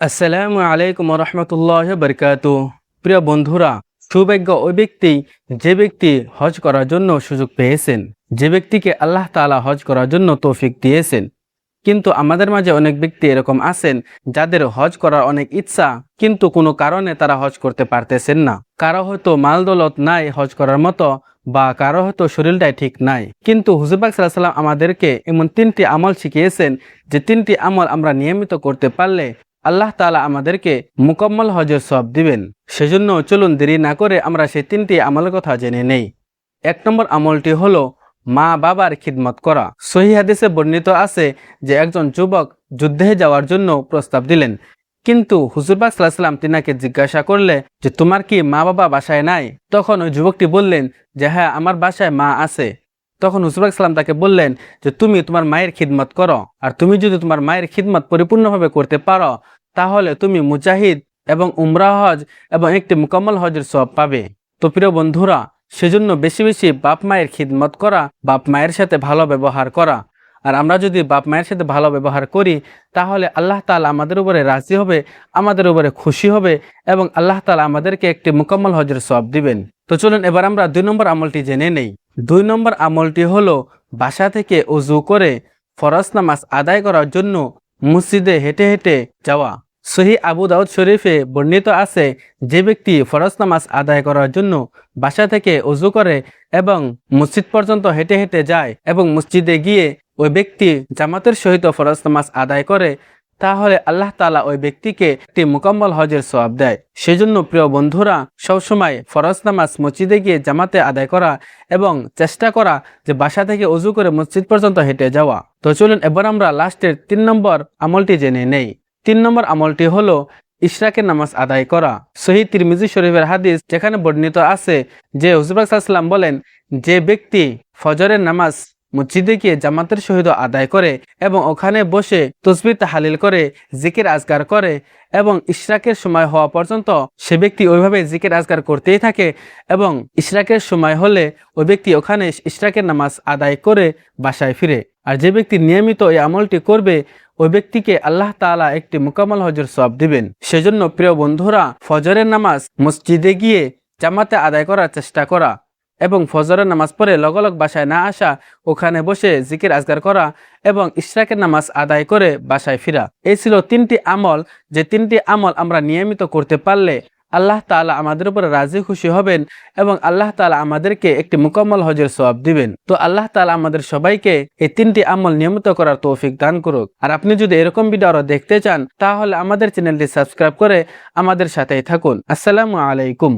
আসসালামু আলাইকুম রহমতুল্লাহ বরকাতু। প্রিয় বন্ধুরা, সৌভাগ্য ওই ব্যক্তি যে ব্যক্তি হজ করার জন্য সুযোগ পেয়েছেন, যে ব্যক্তিকে আল্লাহ তাআলা হজ করার জন্য তৌফিক দিয়েছেন। কিন্তু আমাদের মাঝে অনেক ব্যক্তি এরকম আছেন যাদের হজ করার অনেক ইচ্ছা, কিন্তু কোনো কারণে তারা হজ করতে পারতেছেন না। কারো হয়তো মাল দৌলত নাই হজ করার মতো, বা কারো হয়তো শরীরটাই ঠিক নাই। কিন্তু হুজুর পাক সাল্লাল্লাহু আলাইহি ওয়াসাল্লাম আমাদেরকে এমন 3টি আমল শিখিয়েছেন যে 3টি আমল আমরা নিয়মিত করতে পারলে আল্লাহ তাআলা আমাদেরকে মুকম্মল হজের সওয়াব দিবেন। সেজন্য চলুন দেরি না করে আমরা সেই 3টি আমলের কথা জেনে নেই। 1 নম্বর আমলটি হলো মা বাবার খিদমত করা। সহিহ হাদিসে বর্ণিত আছে যে একজন যুবক যুদ্ধে যাওয়ার জন্য প্রস্তাব দিলেন, কিন্তু হুজুর পাক সাল্লাল্লাহু আলাইহি ওয়াসাল্লাম তিনাকে জিজ্ঞাসা করলে যে তোমার কি মা বাবা বাসায় নাই? তখন ওই যুবকটি বললেন যে হ্যাঁ, আমার বাসায় মা আছে। তখন হুজুর পাক সাল্লাল্লাহু আলাইহি ওয়াসাল্লাম তাকে বললেন যে তুমি তোমার মায়ের খিদমত করো, আর তুমি যদি তোমার মায়ের খিদমত পরিপূর্ণভাবে করতে পারো তাহলে তুমি মুজাহিদ এবং উমরা হজ এবং একটি মুকম্মল হজের সওয়াব পাবে। তো প্রিয় বন্ধুরা, সেজন্য বেশি বেশি বাপ মায়ের খিদমত করা, বাপ মায়ের সাথে ভালো ব্যবহার করা। আর আমরা যদি বাপ মায়ের সাথে ভালো ব্যবহার করি তাহলে আল্লাহ তাআলা আমাদের উপরে রাজি হবে, আমাদের উপরে খুশি হবে এবং আল্লাহ তাআলা আমাদেরকে একটি মুকম্মল হজের সওয়াব দিবেন। তো চলুন এবার আমরা 2 নম্বর আমলটি জেনে নেই। 2 নম্বর আমলটি হলো বাসা থেকে ওযু করে ফরজ নামাজ আদায় করার জন্য মসজিদে হেঁটে হেঁটে যাওয়া। সহিহ আবু দাউদ শরীফে বর্ণিত আছে যে ব্যক্তি ফরজ নামাজ আদায় করার জন্য বাসা থেকে ওযু করে এবং মসজিদ পর্যন্ত হেঁটে হেঁটে যায় এবং মসজিদে গিয়ে ওই ব্যক্তি জামাতের সহিত ফরজ নামাজ আদায় করে, তাহলে আল্লাহ তাআলা ওই ব্যক্তিকে একটি মুকম্মল হজের সওয়াব দেয়। সেজন্য প্রিয় বন্ধুরা, সবসময় ফরজ নামাজ মসজিদে গিয়ে জামাতে আদায় করা এবং চেষ্টা করা যে বাসা থেকে ওযু করে মসজিদ পর্যন্ত হেঁটে যাওয়া। তো চলুন এবার আমরা লাস্টের 3 নম্বর আমলটি জেনে নেই। 3 নম্বর আমলটি হলো ইশরাকের নামাজ আদায় করা। সহিহ তিরমিজি শরীফের হাদিস যেখানে বর্ণিত আছে যে হুজুর পাক সাল্লাল্লাহু আলাইহি ওয়াসাল্লাম বলেন, যে ব্যক্তি ফজরের নামাজ মসজিদে গিয়ে জামাতের সহিত আদায় করে এবং ওখানে বসে তাসবিহ তাহলিল করে জিকির আজকার করে এবং ইশরাকের সময় হওয়া পর্যন্ত সে ব্যক্তি ওইভাবে জিকির আজকার করতেই থাকে এবং ইশরাকের সময় হলে ওই ব্যক্তি ওখানে ইশরাকের নামাজ আদায় করে বাসায় ফিরে। আর যে ব্যক্তি নিয়মিত এই আমলটি করবে ওই ব্যক্তিকে আল্লাহ তাআলা একটি মুকম্মল হজের সওয়াব দিবেন। সেজন্য প্রিয় বন্ধুরা, ফজরের নামাজ মসজিদে গিয়ে জামাতে আদায় করার চেষ্টা করা এবং ফজরের নামাজ পড়ে লগলগ বাসায় না আসা, ওখানে বসে জিকির আজকার করা এবং ইশরাকের নামাজ আদায় করে বাসায় ফিরা। এই ছিল 3টি আমল, যে 3টি আমল আমরা নিয়মিত করতে পারলে আল্লাহ তাআলা আমাদের উপরে রাজি খুশি হবেন এবং আল্লাহ তাআলা আমাদেরকে একটি মুকম্মল হজের সওয়াব দিবেন। তো আল্লাহ তাআলা আমাদের সবাইকে এই 3টি আমল নিয়মিত করার তৌফিক দান করুক। আর আপনি যদি এরকম ভিডিও আরো দেখতে চান তাহলে আমাদের চ্যানেলটি সাবস্ক্রাইব করে আমাদের সাথেই থাকুন। আসসালামু আলাইকুম।